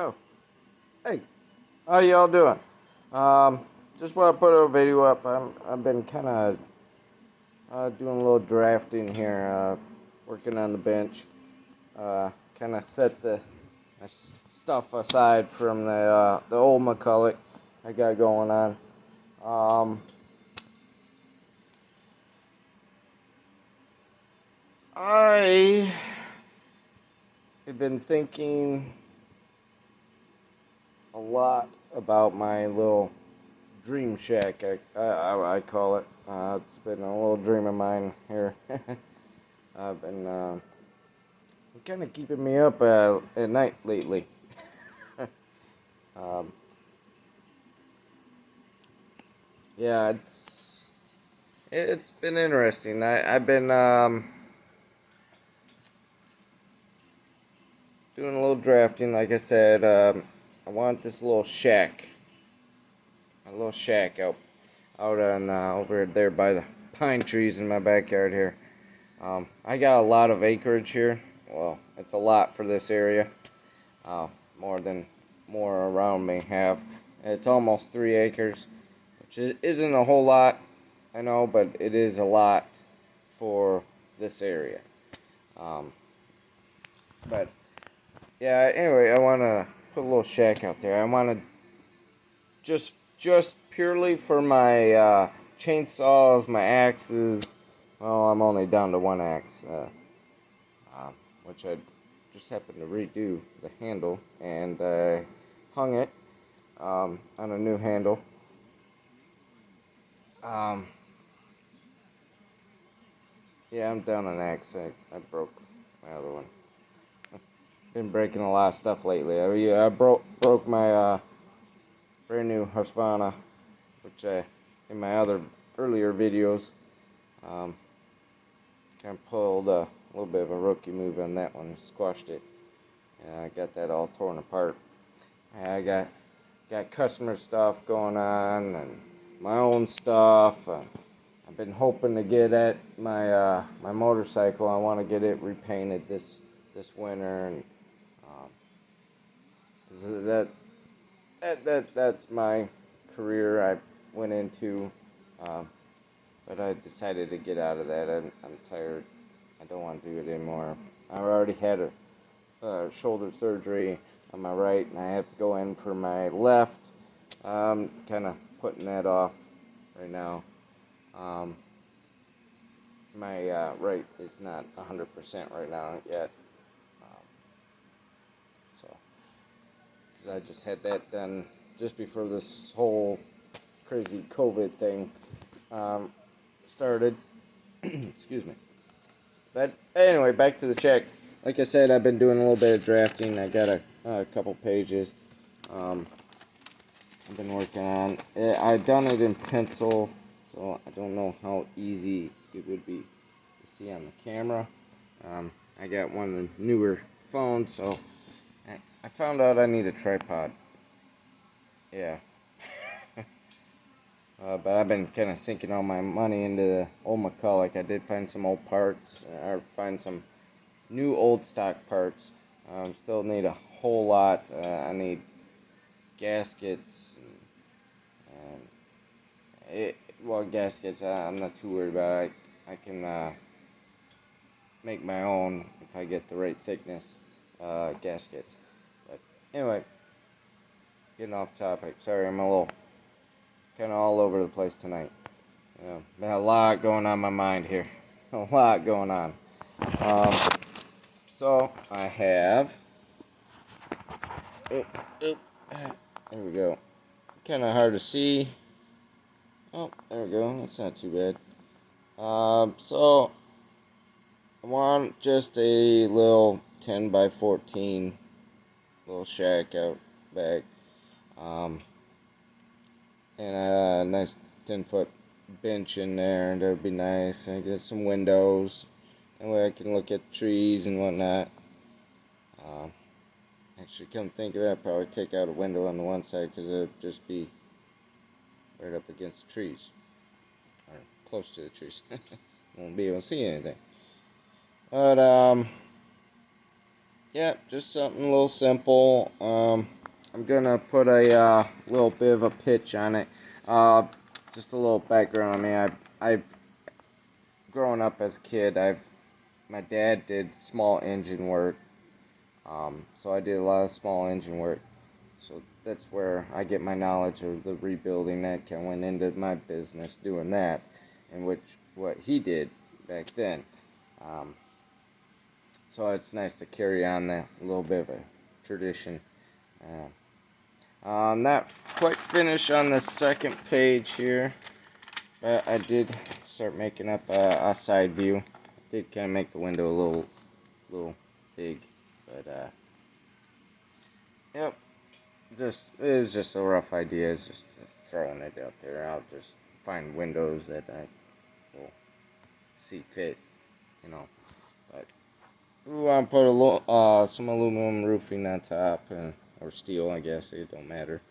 Oh, hey, how y'all doing? Um, just want to put a video up. I've been kind of doing a little drafting here, working on the bench. Kind of set my stuff aside from the old McCulloch I got going on. Um, I have been thinking a lot about my little dream shack, I call it. It's been a little dream of mine here. I've been kind of keeping me up at night lately. um, yeah, it's been interesting. I've been doing a little drafting, like I said. I want this little shack out on over there by the pine trees in my backyard here. I got a lot of acreage here. Well, it's a lot for this area. Uh, more than more around me have. It's almost 3 acres, which isn't a whole lot, I know, but it is a lot for this area. Um, but yeah, anyway, I want to put a little shack out there. I want to just purely for my chainsaws, my axes. Well, I'm only down to one axe, um, which I just happened to redo the handle and hung it on a new handle. Um, yeah, I'm down an axe. I broke my other one. Been breaking a lot of stuff lately. I broke my brand new Husqvarna, which in my other earlier videos, um, kind of pulled a little bit of a rookie move on that one, squashed it. And I got that all torn apart. I got customer stuff going on and my own stuff. I've been hoping to get at my motorcycle. I want to get it repainted this winter, and um, that that's my career I went into, um, but I decided to get out of that. I'm tired. I don't want to do it anymore. I already had shoulder surgery on my right, and I have to go in for my left. Kind of putting that off right now. Um, my right is not 100% right now yet. Um, so, because I just had that done just before this whole crazy COVID thing started. Excuse me. But anyway, back to the check. Like I said, I've been doing a little bit of drafting. I got a couple pages um, I've been working on. I've done it in pencil, so I don't know how easy it would be to see on the camera. I got one of the newer phones, so I found out I need a tripod. Yeah. But I've been kind of sinking all my money into the old McCulloch. I did find some old parts, or find some new old stock parts. Still need a whole lot. I need gaskets. Well, gaskets, I'm not too worried about it. I can make my own if I get the right thickness gaskets. But anyway, getting off topic. Sorry, I'm a little kind of all over the place tonight. Been a lot going on in my mind here. A lot going on. Um, so I have. Oh, oh, there we go. Kind of hard to see. Oh, there we go. That's not too bad. So I want just a little 10 by 14 little shack out back. Um, and a nice 10-foot bench in there, and that would be nice. And get some windows. That way I can look at trees and whatnot. Um, Actually, come think of that, probably take out a window on the one side because it would just be right up against the trees. Or close to the trees. Won't be able to see anything. But, yeah, just something a little simple. I'm gonna put a little bit of a pitch on it. Uh, just a little background on me. I growing up as a kid, my dad did small engine work. So I did a lot of small engine work. So that's where I get my knowledge of the rebuilding that kind of went into my business doing that, and what he did back then. Um, so it's nice to carry on that little bit of a tradition. Not quite finished on the second page here, but I did start making up a side view. Did kind of make the window a little big, but yep. It was just a rough idea. It's just throwing it out there. I'll just find windows that I will see fit, you know. But we want to put some aluminum roofing on top, or steel, I guess. It don't matter.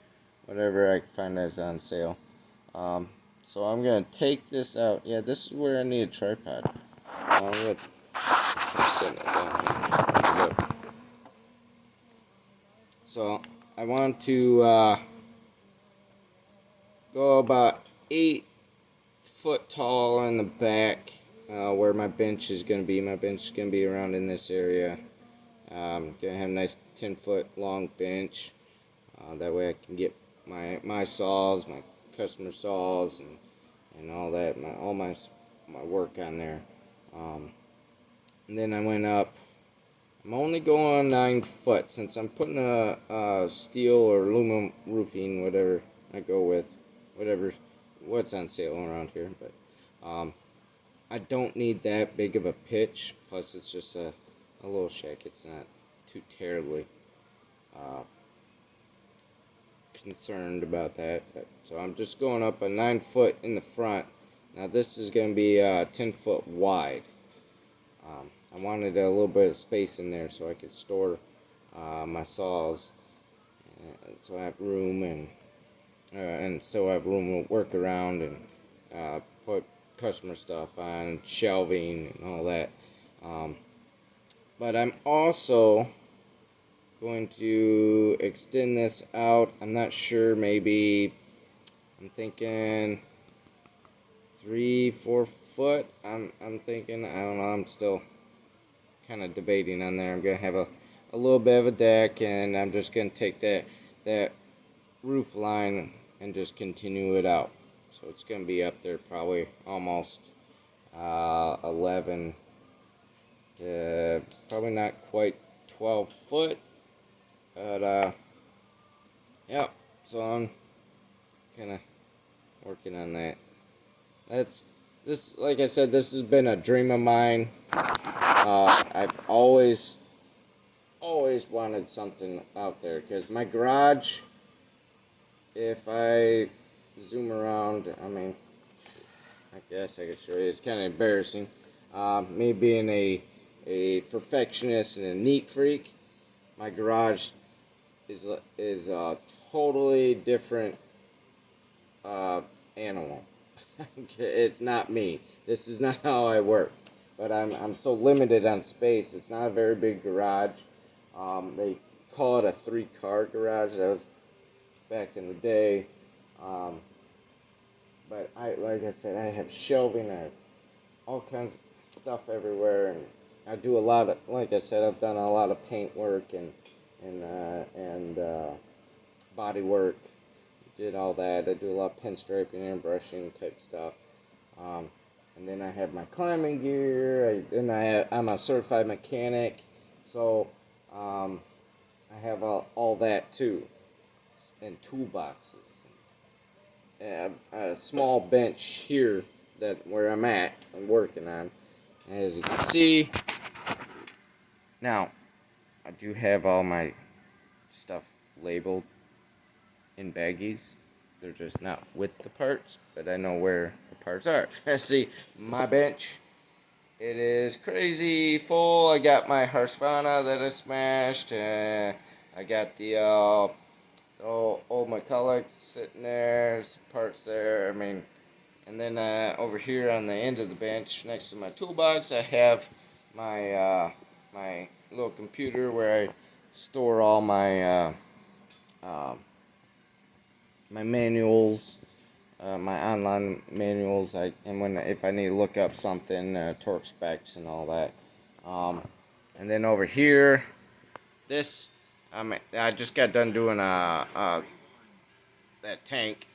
Whatever I can find that's on sale. Um, so I'm gonna take this out. Yeah, this is where I need a tripod. I'm gonna keep setting it down here. So I want to go about 8 foot tall in the back, where my bench is going to be. My bench is going to be around in this area. Going to have a nice 10-foot long bench. That way I can get my saws, my customer saws, and all that, all my work on there. And then I went up. I'm only going 9 foot since I'm putting a steel or aluminum roofing, whatever I go with, whatever what's on sale around here. But I don't need that big of a pitch. Plus, it's just a little shack. It's not too terribly uh, concerned about that. So I'm just going up a 9 foot in the front. Now this is going to be 10 foot wide. I wanted a little bit of space in there so I could store my saws, so I have room and still have room to work around and put customer stuff on shelving and all that. But I'm also going to extend this out. I'm not sure, maybe I'm thinking 3-4 foot. I'm thinking, I don't know, I'm still kind of debating on there. I'm gonna have a little bit of a deck, and I'm just gonna take that roof line and just continue it out. So it's gonna be up there probably almost 11 to probably not quite 12 foot, but yeah. So I'm kind of working on that. That's this, like I said, this has been a dream of mine. I've always wanted something out there because my garage, if I zoom around, I mean, I guess I could show you. It's kind of embarrassing. Me being a perfectionist and a neat freak, my garage is a totally different animal. It's not me. This is not how I work. But I'm so limited on space. It's not a very big garage. They call it a 3-car garage. That was back in the day. Um, but like I said, I have shelving. I have all kinds of stuff everywhere, and I do a lot of, like I said, I've done a lot of paint work and body work. Did all that. I do a lot of pinstriping and brushing type stuff. Um, and then I have my climbing gear. I'm a certified mechanic, so I have all that too, and toolboxes. A small bench here that where I'm working on. As you can see, now I do have all my stuff labeled in baggies. They're just not with the parts, but I know where the parts are. See, my bench, it is crazy full. I got my Husqvarna that I smashed. I got the old McCulloch sitting there. Some parts there. I mean, and then over here on the end of the bench, next to my toolbox, I have my my little computer where I store all my my manuals, my online manuals. If I need to look up something, torque specs and all that. And then over here, this I just got done doing that tank,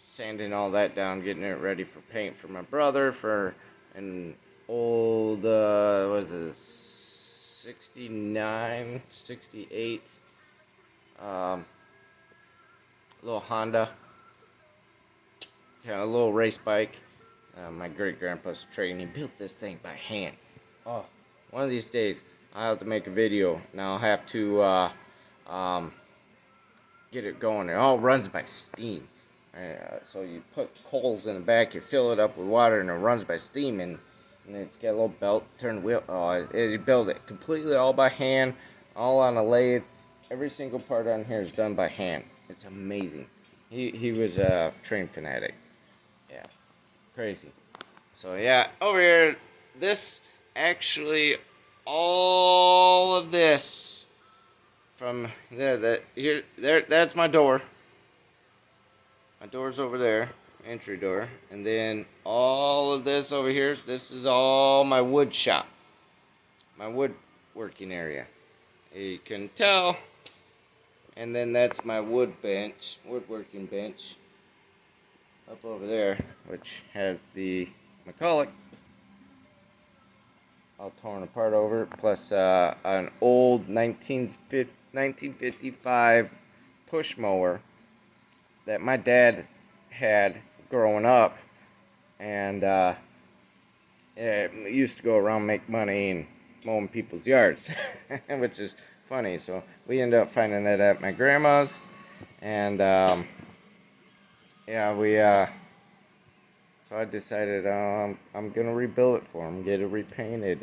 sanding all that down, getting it ready for paint for my brother for an old what was it, 69, 68 little Honda, a little race bike. My great grandpa's trading. He built this thing by hand. Oh, one of these days I'll have to make a video. Now I'll have to get it going. It all runs by steam. So you put coals in the back, you fill it up with water, and it runs by steam. And it's got a little belt, turn wheel. You build it completely all by hand, all on a lathe. Every single part on here is done by hand. It's amazing. He was a train fanatic. Yeah, crazy. So yeah, over here, this actually, all of this from there, that's my door. My door's over there, entry door, and then all of this over here, this is all my wood shop, my woodworking area. You can tell. And then that's my woodworking bench, up over there, which has the McCulloch all torn apart over, plus an old 1955 push mower that my dad had growing up, and it used to go around make money and mowing people's yards, which is funny. So we ended up finding that at my grandma's, and yeah, so I decided I'm gonna rebuild it for him, get it repainted,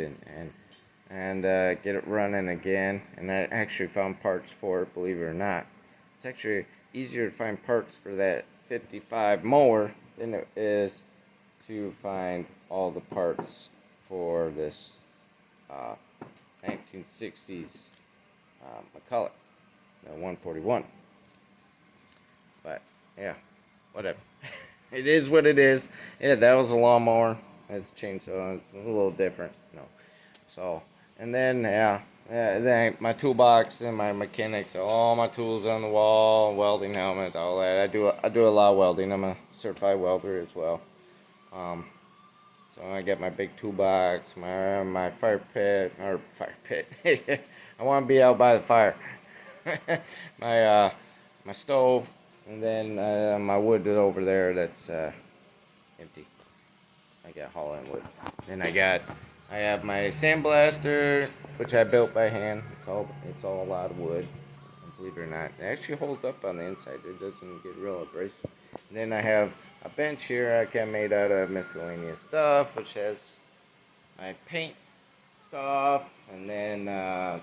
and get it running again. And I actually found parts for it, believe it or not. It's actually easier to find parts for that 55 mower than it is to find all the parts for this 1960s McCulloch, the 141. But yeah, whatever. It is what it is. Yeah, that was a lawnmower. That's a chainsaw. It's a little different, you know. So, and then then my toolbox and my mechanics, all my tools on the wall, welding helmet, all that. I do a lot of welding. I'm a certified welder as well. So I get my big toolbox, my fire pit. I want to be out by the fire. My stove, and then my wood is over there that's empty. I got hauling wood. Then I have my sandblaster, which I built by hand. It's all a lot of wood. And believe it or not, it actually holds up on the inside. It doesn't get real abrasive. And then I have a bench here I got made out of miscellaneous stuff, which has my paint stuff, and then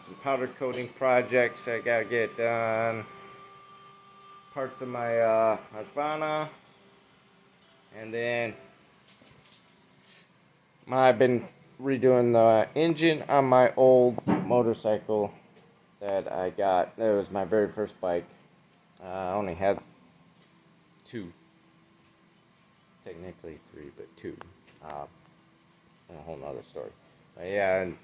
some powder coating projects I gotta get done. Parts of my Husqvarna, and then I've been redoing the engine on my old motorcycle that I got. That was my very first bike. I only had two, technically three, but two. And a whole nother story. But yeah, and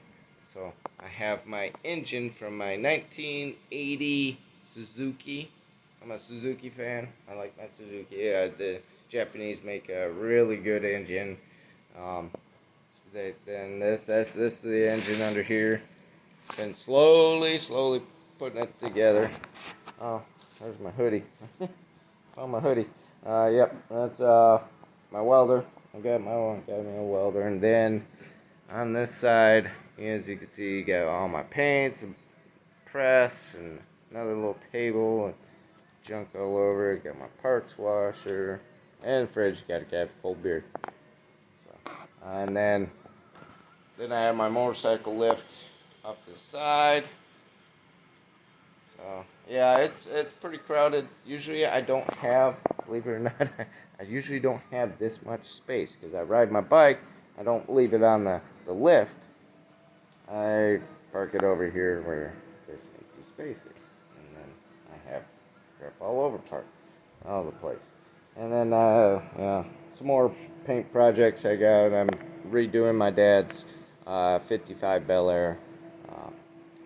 so I have my engine from my 1980 Suzuki. I'm a Suzuki fan. I like my Suzuki. Yeah, the Japanese make a really good engine. Then this is the engine under here. Been slowly putting it together. Oh, there's my hoodie. Found my hoodie. Yep, that's my welder. I got me a welder, and then on this side, as you can see, you got all my paints, and press, and another little table, and junk all over. Got my parts washer and fridge. Got a cold beer. So, and then I have my motorcycle lift up to the side. So yeah, it's pretty crowded. Usually I don't have, believe it or not, I usually don't have this much space because I ride my bike. I don't leave it on the lift. I park it over here where this empty space is. And then I have crap all over all the place. And then, yeah, some more paint projects I got. I'm redoing my dad's 55 Bel Air.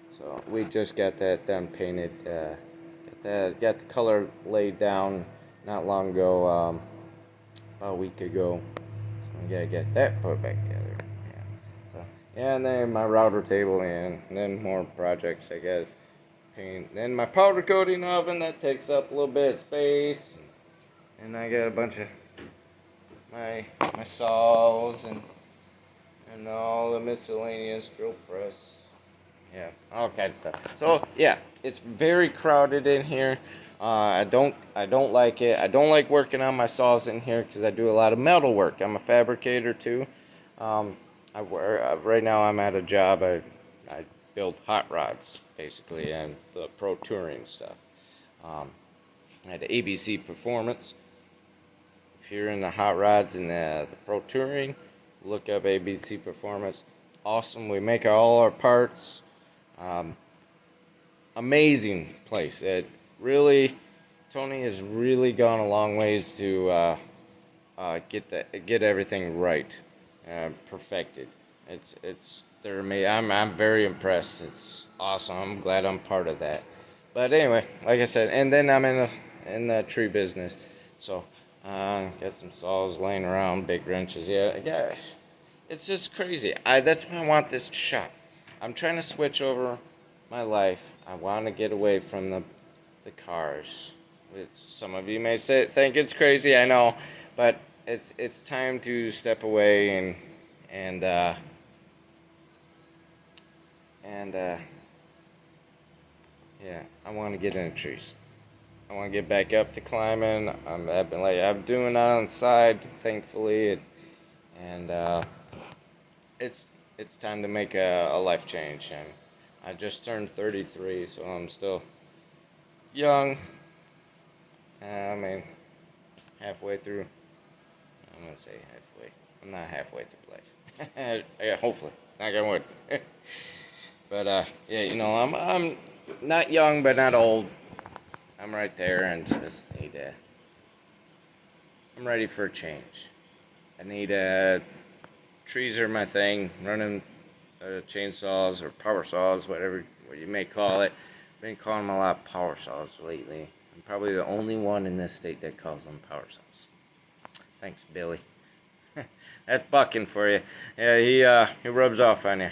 So we just got that done painted. Got the color laid down not long ago, about a week ago. So we gotta get that put back together. Yeah. So yeah, and then my router table and then more projects I got paint. Then my powder coating oven that takes up a little bit of space. And I got a bunch of my saws and all the miscellaneous drill press. Yeah, all kinds of stuff. So yeah, it's very crowded in here. I don't like it. I don't like working on my saws in here because I do a lot of metal work. I'm a fabricator too. Right now I'm at a job. I build hot rods basically and the pro touring stuff. At ABC Performance. If you're in the hot rods and the pro touring, look up ABC Performance. Awesome. We make all our parts. Amazing place. Tony has really gone a long ways to get everything right, perfected. I'm very impressed. It's awesome. I'm glad I'm part of that. But anyway, like I said, and then I'm in the tree business, so got some saws laying around, big wrenches. Yeah, gosh, it's just crazy. That's why I want this shop. I'm trying to switch over my life. I want to get away from the cars. Some of you may think it's crazy. I know, but it's time to step away and yeah, I want to get in the trees. I want to get back up to climbing. I'm doing that on the side, thankfully, and it's time to make a life change. And I just turned 33, so I'm still young. I mean, halfway through. I'm gonna say halfway. I'm not halfway through life. Yeah, hopefully, knock on wood. But yeah, I'm not young, but not old. I'm right there, and just need a. I'm ready for a change. I need trees are my thing. Running chainsaws or power saws, whatever what you may call it. I've been calling them a lot of power saws lately. I'm probably the only one in this state that calls them power saws. Thanks, Billy. That's bucking for you. Yeah, he rubs off on you.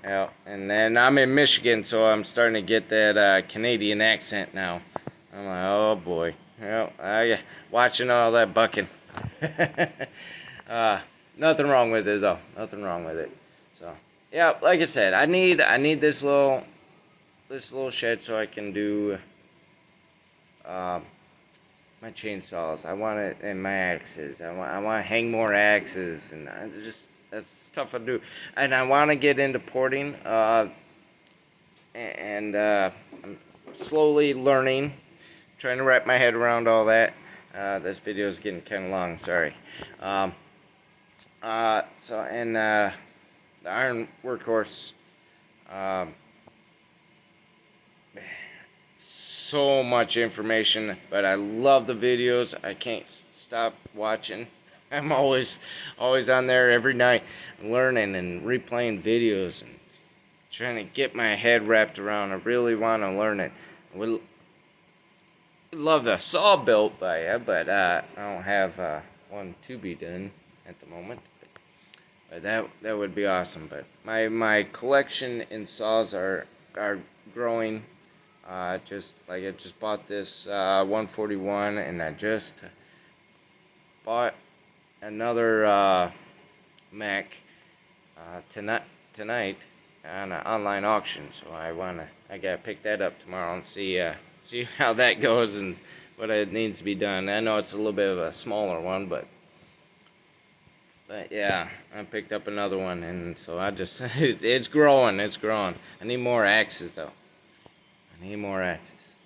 Yeah, and then I'm in Michigan, so I'm starting to get that Canadian accent now. I'm like, oh boy. Yeah, watching all that bucking. Nothing wrong with it though. Nothing wrong with it. So yeah, like I said, I need this little shed so I can do my chainsaws. I want it and my axes. I want to hang more axes, and that's stuff I do. And I want to get into porting. And I'm slowly learning, trying to wrap my head around all that. This video is getting kind of long. Sorry. The Iron Workhorse. So much information, but I love the videos. I can't stop watching. I'm always on there every night, learning and replaying videos and trying to get my head wrapped around. I really want to learn it. I would love a saw built by you, but I don't have one to be done at the moment. But that would be awesome. But my collection in saws are growing. I just bought this 141, and I just bought another Mac tonight on an online auction. So I gotta pick that up tomorrow and see how that goes and what it needs to be done. I know it's a little bit of a smaller one, but yeah, I picked up another one, and so it's growing. I need more axes though. I need more axes.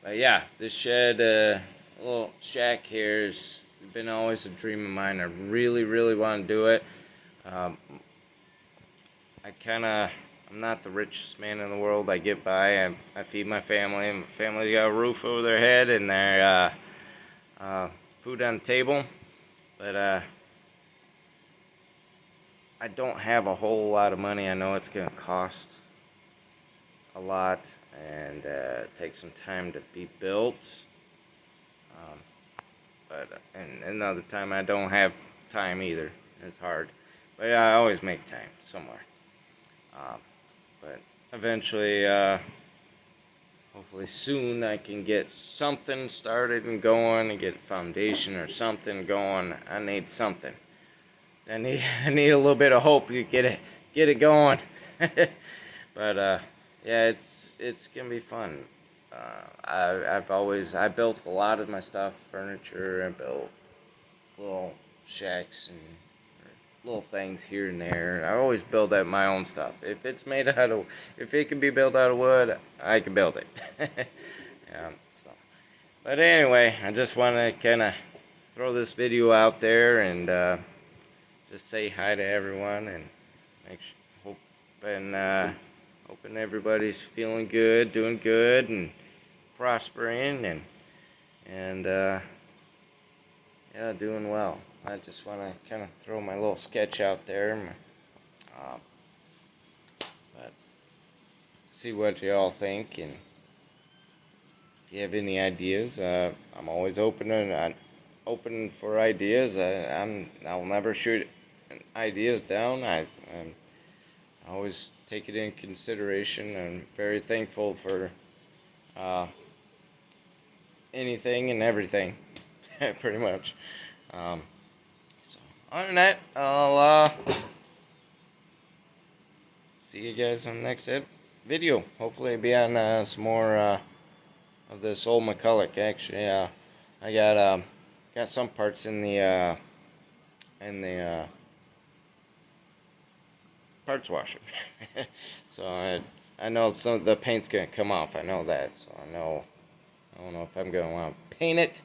But yeah, this shed, little shack here has been always a dream of mine. I really, really want to do it. I'm not the richest man in the world. I get by. I feed my family. And my family got a roof over their head and their food on the table. But I don't have a whole lot of money. I know it's gonna cost a lot and take some time to be built. And another time I don't have time either. It's hard, but yeah, I always make time somewhere. But eventually, hopefully soon, I can get something started and going and get a foundation or something going. I need something. I need a little bit of hope to get it going. But yeah, it's gonna be fun. I built a lot of my stuff, furniture. I built little shacks and little things here and there. I always build out my own stuff. If it can be built out of wood, I can build it. Yeah. So, but anyway, I just want to kind of throw this video out there and just say hi to everyone and make sure, hoping everybody's feeling good, doing good, and prospering and yeah, doing well. I just want to kind of throw my little sketch out there, but see what y'all think, and if you have any ideas, I'm always open for ideas. I'll never shoot ideas down. I always take it in consideration. I'm very thankful for anything and everything, pretty much. So other than that, I'll see you guys on the next video. Hopefully, it'll be on some more of this old McCulloch. Actually, I got some parts in the parts washer. So I know some of the paint's gonna come off. I know that. So I don't know if I'm gonna want to paint it,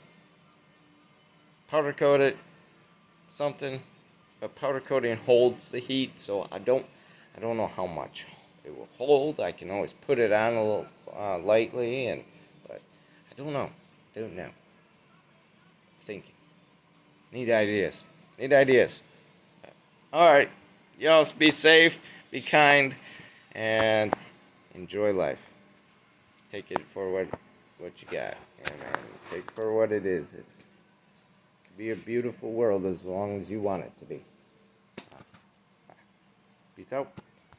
powder coat it, something. But powder coating holds the heat, so I don't know how much it will hold. I can always put it on a little lightly, but I don't know. Thinking. Need ideas. All right, y'all be safe, be kind, and enjoy life. Take it for what you got, and take it for what it is. It could be a beautiful world as long as you want it to be. Peace out.